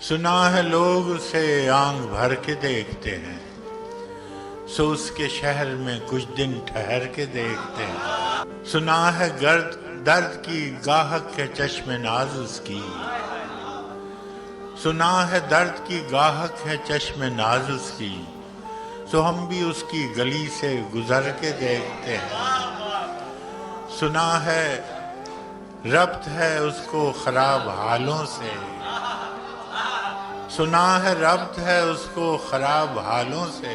سنا ہے لوگ اسے آنکھ بھر کے دیکھتے ہیں، سو اس کے شہر میں کچھ دن ٹھہر کے دیکھتے ہیں۔ سنا ہے درد کی گاہک ہے چشم ناز اس کی، سنا ہے درد کی گاہک ہے چشم ناز اس کی، سو ہم بھی اس کی گلی سے گزر کے دیکھتے ہیں۔ سنا ہے ربط ہے اس کو خراب حالوں سے، سنا ہے ربط ہے اس کو خراب حالوں سے،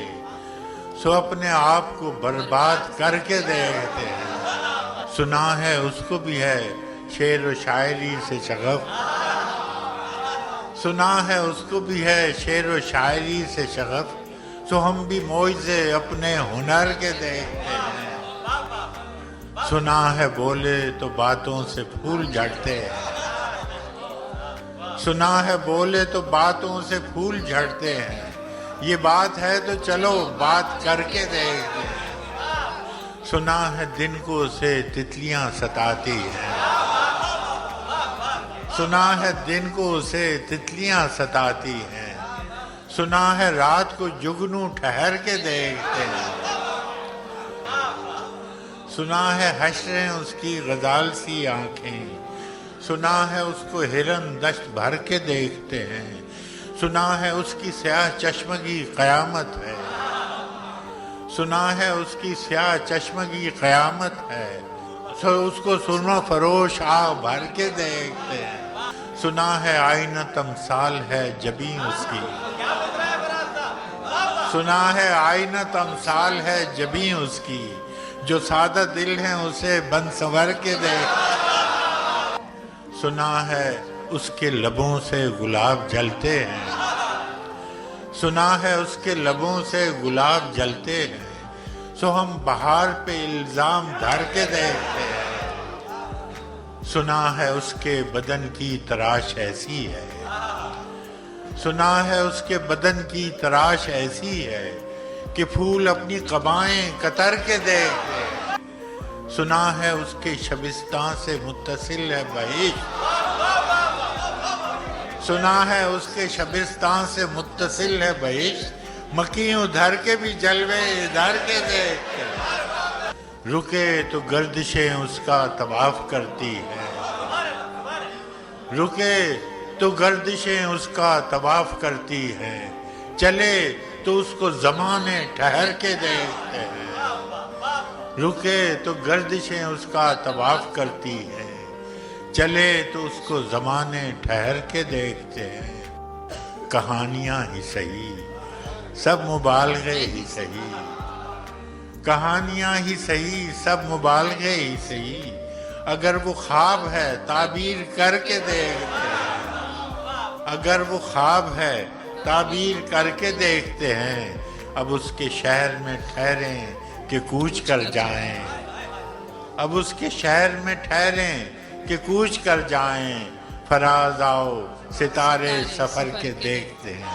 سو اپنے آپ کو برباد کر کے دیکھتے ہیں۔ سنا ہے اس کو بھی ہے شعر و شاعری سے شغف، سنا ہے اس کو بھی ہے شعر و شاعری سے شغف، سو ہم بھی معجزے اپنے ہنر کے دیکھتے ہیں۔ سنا ہے بولے تو باتوں سے پھول جھڑتے ہیں، سنا ہے بولے تو باتوں سے پھول جھڑتے ہیں، یہ بات ہے تو چلو بات کر کے دیکھتے ہیں۔ سنا ہے دن کو اسے تتلیاں ستاتی ہیں، سنا ہے دن کو اسے تتلیاں ستاتی ہیں، سنا ہے رات کو جگنو ٹھہر کے دیکھتے ہیں۔ سنا ہے حشریں اس کی غزال سی آنکھیں، سنا ہے اس کو ہرن دشت بھر کے دیکھتے ہیں، سنا ہے اس کی سیاہ چشمگی قیامت ہے، سنا ہے اس کی سیاہ چشمگی قیامت ہے، سو اس کو سرما فروش آہ بھر کے دیکھتے ہیں۔ سنا ہے آئینہ تمثال ہے جبیں اس کی، سنا ہے آئینہ تمثال ہے جبیں اس کی، جو سادہ دل ہیں اسے بن سنور کے دیکھتے ہیں۔ سنا ہے اس کے لبوں سے گلاب جلتے ہیں، سنا ہے اس کے لبوں سے گلاب جلتے ہیں، سو ہم بہار پہ الزام دھر کے دیکھتے ہیں۔ سنا ہے اس کے بدن کی تراش ایسی ہے، سنا ہے اس کے بدن کی تراش ایسی ہے کہ پھول اپنی قبائیں قطر کے دیکھتے ہیں۔ سنا ہے اس کے شبستان سے متصل ہے بہشت، سنا ہے اس کے شبستان سے متصل ہے بہشت، مکیوں دھر کے بھی جلوے ادھر کے دیکھتے ہیں۔ رکے تو گردشیں اس کا طواف کرتی ہے، رکے تو گردشیں اس کا طواف کرتی ہے، چلے تو اس کو زمانے ٹھہر کے دیکھتے ہیں۔ رکے تو گردشیں اس کا طواف کرتی ہے، چلے تو اس کو زمانے ٹھہر کے دیکھتے ہیں۔ کہانیاں ہی سہی سب مبالغے ہی سہی، کہانیاں ہی سہی سب مبالغے ہی سہی، اگر وہ خواب ہے تعبیر کر کے دیکھتے ہیں، اگر وہ خواب ہے تعبیر کر کے دیکھتے ہیں۔ اب اس کے شہر میں ٹھہریں کہ کوچ کر جائیں، اب اس کے شہر میں ٹھہریں کہ کوچ کر جائیں، فراز آؤ ستارے سفر کے دیکھتے ہیں۔